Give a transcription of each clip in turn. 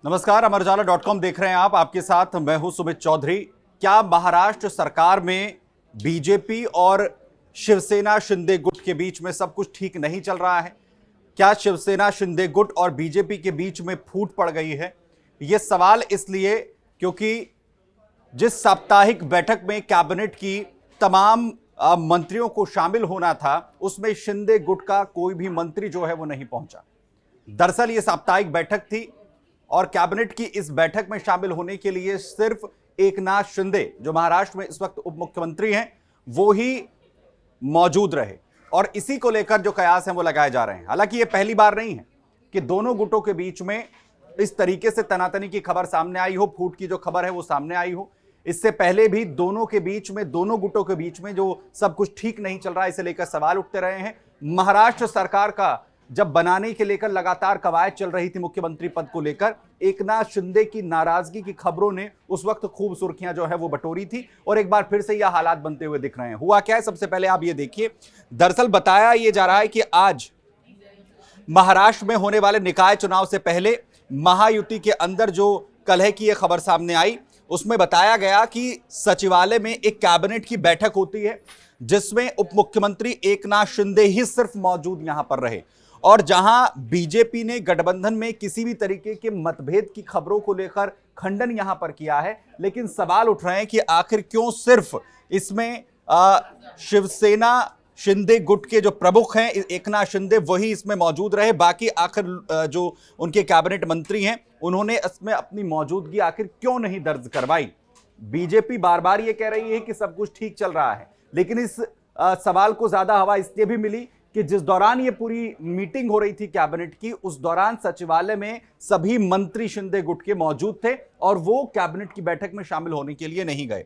नमस्कार, अमर उजाला.com देख रहे हैं आप। आपके साथ मैं हूं सुमित चौधरी। क्या महाराष्ट्र सरकार में बीजेपी और शिवसेना शिंदे गुट के बीच में सब कुछ ठीक नहीं चल रहा है? क्या शिवसेना शिंदे गुट और बीजेपी के बीच में फूट पड़ गई है? यह सवाल इसलिए क्योंकि जिस साप्ताहिक बैठक में कैबिनेट की तमाम मंत्रियों को शामिल होना था, उसमें शिंदे गुट का कोई भी मंत्री जो है वो नहीं पहुंचा। दरअसल यह साप्ताहिक बैठक थी और कैबिनेट की इस बैठक में शामिल होने के लिए सिर्फ एकनाथ शिंदे, जो महाराष्ट्र में इस वक्त उप मुख्यमंत्री हैं, वो ही मौजूद रहे। और इसी को लेकर जो कयास हैं वो लगाए जा रहे हैं। हालांकि ये पहली बार नहीं है कि दोनों गुटों के बीच में इस तरीके से तनातनी की खबर सामने आई हो, फूट की जो खबर है वो सामने आई हो। इससे पहले भी दोनों गुटों के बीच में जो सब कुछ ठीक नहीं चल रहा है, इसे लेकर सवाल उठते रहे हैं। महाराष्ट्र सरकार का जब बनाने के लेकर लगातार कवायद चल रही थी मुख्यमंत्री पद को लेकर, एकनाथ शिंदे की नाराजगी की खबरों ने उस वक्त खूब सुर्खियां जो है वो बटोरी थी और एक बार फिर से यह हालात बनते हुए दिख रहे हैं। हुआ क्या है, सबसे पहले आप ये देखिए। दरअसल बताया यह जा रहा है कि आज महाराष्ट्र में होने वाले निकाय चुनाव से पहले महायुति के अंदर जो कलह की यह खबर सामने आई, उसमें बताया गया कि सचिवालय में एक कैबिनेट की बैठक होती है जिसमें उप मुख्यमंत्री एकनाथ शिंदे ही सिर्फ मौजूद यहां पर रहे। और जहां बीजेपी ने गठबंधन में किसी भी तरीके के मतभेद की खबरों को लेकर खंडन यहां पर किया है, लेकिन सवाल उठ रहे हैं कि आखिर क्यों सिर्फ इसमें शिवसेना शिंदे गुट के जो प्रमुख हैं एकनाथ शिंदे, वही इसमें मौजूद रहे। बाकी आखिर जो उनके कैबिनेट मंत्री हैं, उन्होंने इसमें अपनी मौजूदगी आखिर क्यों नहीं दर्ज करवाई? बीजेपी बार बार ये कह रही है कि सब कुछ ठीक चल रहा है, लेकिन इस सवाल को ज्यादा हवा इसलिए भी मिली कि जिस दौरान ये पूरी मीटिंग हो रही थी कैबिनेट की, उस दौरान सचिवालय में सभी मंत्री शिंदे गुट के मौजूद थे और वो कैबिनेट की बैठक में शामिल होने के लिए नहीं गए।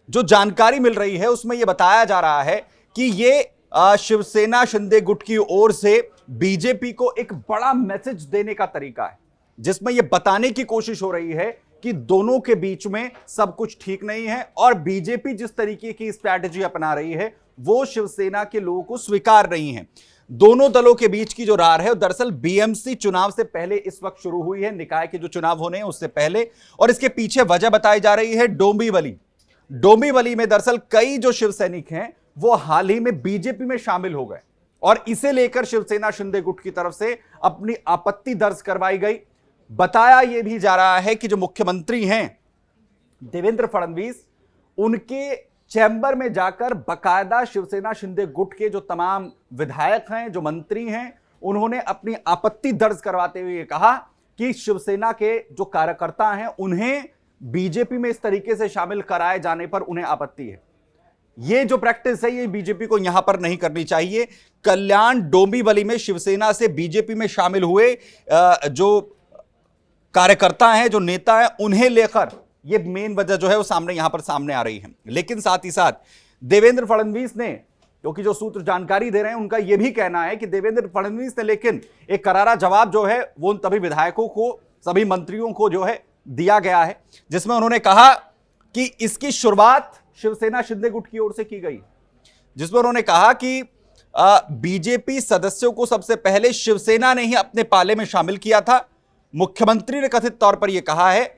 जो जानकारी मिल रही है उसमें यह बताया जा रहा है कि ये शिवसेना शिंदे गुट की ओर से बीजेपी को एक बड़ा मैसेज देने का तरीका है, जिसमें यह बताने की कोशिश हो रही है कि दोनों के बीच में सब कुछ ठीक नहीं है और बीजेपी जिस तरीके की स्ट्रैटेजी अपना रही है वो शिवसेना के लोगों को स्वीकार नहीं है। दोनों दलों के बीच की जो रार है, दरअसल बीएमसी चुनाव से पहले इस वक्त शुरू हुई है, निकाय के जो चुनाव होने हैं उससे पहले। और इसके पीछे वजह बताई जा रही है डोंबिवली में दरअसल कई जो शिव सैनिक हैं वो हाल ही में बीजेपी में शामिल हो गए और इसे लेकर शिवसेना शिंदे गुट की तरफ से अपनी आपत्ति दर्ज करवाई गई। बताया यह भी जा रहा है कि जो मुख्यमंत्री हैं देवेंद्र फडणवीस, उनके चैम्बर में जाकर बकायदा शिवसेना शिंदे गुट के जो तमाम विधायक हैं, जो मंत्री हैं, उन्होंने अपनी आपत्ति दर्ज करवाते हुए कहा कि शिवसेना के जो कार्यकर्ता हैं उन्हें बीजेपी में इस तरीके से शामिल कराए जाने पर उन्हें आपत्ति है। ये जो प्रैक्टिस है ये बीजेपी को यहां पर नहीं करनी चाहिए। कल्याण डोंबिवली में शिवसेना से बीजेपी में शामिल हुए जो कार्यकर्ता हैं, जो नेता हैं, उन्हें लेकर ये मेन वजह जो है वो यहां पर सामने आ रही है। लेकिन साथ ही साथ देवेंद्र फडणवीस ने, क्योंकि जो सूत्र जानकारी दे रहे हैं उनका यह भी कहना है कि देवेंद्र फडणवीस ने लेकिन एक करारा जवाब जो है वो उन सभी विधायकों को, सभी मंत्रियों को जो है दिया गया है, जिसमें उन्होंने कहा कि इसकी शुरुआत शिवसेना शिंदे गुट की ओर से की गई, जिसमें उन्होंने कहा कि बीजेपी सदस्यों को सबसे पहले शिवसेना ने ही अपने पाले में शामिल किया था। मुख्यमंत्री ने कथित तौर पर यह कहा है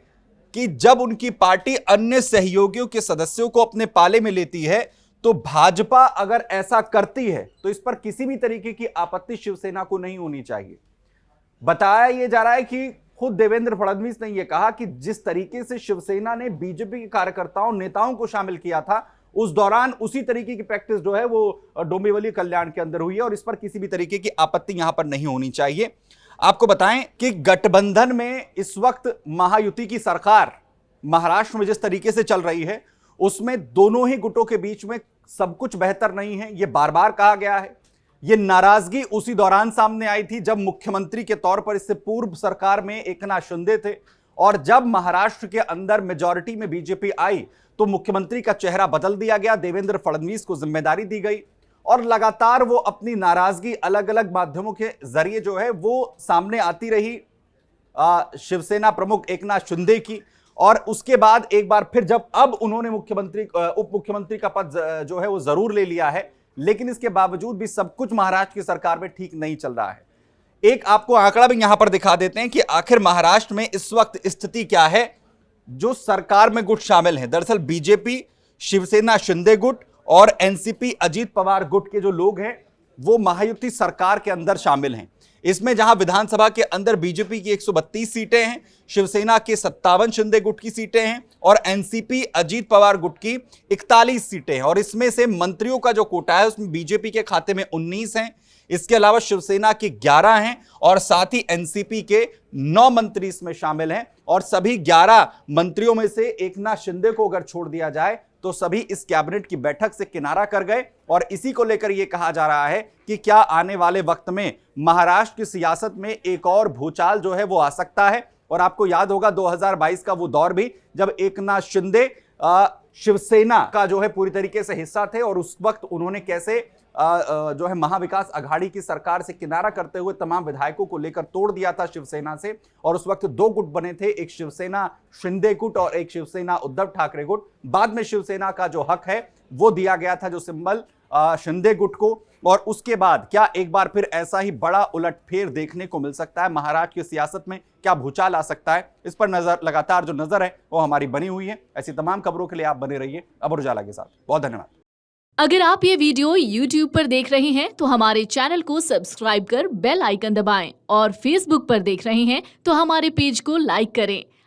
कि जब उनकी पार्टी अन्य सहयोगियों के सदस्यों को अपने पाले में लेती है तो भाजपा अगर ऐसा करती है तो इस पर किसी भी तरीके की आपत्ति शिवसेना को नहीं होनी चाहिए। बताया यह जा रहा है कि खुद देवेंद्र फडणवीस ने यह कहा कि जिस तरीके से शिवसेना ने बीजेपी के कार्यकर्ताओं, नेताओं को शामिल किया था, उस दौरान उसी तरीके की प्रैक्टिस जो है वो डोंबिवली कल्याण के अंदर हुई है और इस पर किसी भी तरीके की आपत्ति यहां पर नहीं होनी चाहिए। आपको बताएं कि गठबंधन में इस वक्त महायुति की सरकार महाराष्ट्र में जिस तरीके से चल रही है उसमें दोनों ही गुटों के बीच में सब कुछ बेहतर नहीं है, यह बार बार कहा गया है। यह नाराजगी उसी दौरान सामने आई थी जब मुख्यमंत्री के तौर पर इससे पूर्व सरकार में एकनाथ शिंदे थे और जब महाराष्ट्र के अंदर मेजॉरिटी में बीजेपी आई तो मुख्यमंत्री का चेहरा बदल दिया गया, देवेंद्र फडणवीस को जिम्मेदारी दी गई और लगातार वो अपनी नाराजगी अलग अलग माध्यमों के जरिए जो है वो सामने आती रही शिवसेना प्रमुख एकनाथ शिंदे की। और उसके बाद एक बार फिर जब अब उन्होंने उप मुख्यमंत्री का पद जो है वो जरूर ले लिया है, लेकिन इसके बावजूद भी सब कुछ महाराष्ट्र की सरकार में ठीक नहीं चल रहा है। एक आपको आंकड़ा भी यहां पर दिखा देते हैं कि आखिर महाराष्ट्र में इस वक्त स्थिति क्या है। जो सरकार में गुट शामिल हैं, दरअसल बीजेपी, शिवसेना शिंदे गुट और एनसीपी अजीत पवार गुट के जो लोग हैं वो महायुति सरकार के अंदर शामिल हैं। इसमें जहां विधानसभा के अंदर बीजेपी की 132 सीटें हैं, शिवसेना के 57 शिंदे गुट की सीटें हैं और एनसीपी अजीत पवार गुट की 41 सीटें हैं। और इसमें से मंत्रियों का जो कोटा है उसमें बीजेपी के खाते में 19 हैं, इसके अलावा शिवसेना के 11 हैं और साथ ही एनसीपी के 9 मंत्री इसमें शामिल हैं। और सभी 11 मंत्रियों में से एकनाथ शिंदे को अगर छोड़ दिया जाए तो सभी इस कैबिनेट की बैठक से किनारा कर गए। और इसी को लेकर यह कहा जा रहा है कि क्या आने वाले वक्त में महाराष्ट्र की सियासत में एक और भूचाल जो है वो आ सकता है। और आपको याद होगा 2022 का वो दौर भी जब एकनाथ शिंदे शिवसेना का जो है पूरी तरीके से हिस्सा थे और उस वक्त उन्होंने कैसे जो है महाविकास अघाड़ी की सरकार से किनारा करते हुए तमाम विधायकों को लेकर तोड़ दिया था शिवसेना से। और उस वक्त 2 गुट बने थे, एक शिवसेना शिंदे गुट और एक शिवसेना उद्धव ठाकरे गुट। बाद में शिवसेना का जो हक है वो दिया गया था, जो सिंबल शिंदे गुट को। और उसके बाद क्या एक बार फिर ऐसा ही बड़ा उलटफेर देखने को मिल सकता है महाराष्ट्र की सियासत में? क्या भूचाल आ सकता है? इस पर नजर लगातार जो नजर है वो हमारी बनी हुई है। ऐसी तमाम खबरों के लिए आप बने रहिए अमर उजाला के साथ। बहुत धन्यवाद। अगर आप ये वीडियो YouTube पर देख रहे हैं तो हमारे चैनल को सब्सक्राइब कर बेल आइकन दबाएं और Facebook पर देख रहे हैं तो हमारे पेज को लाइक करें।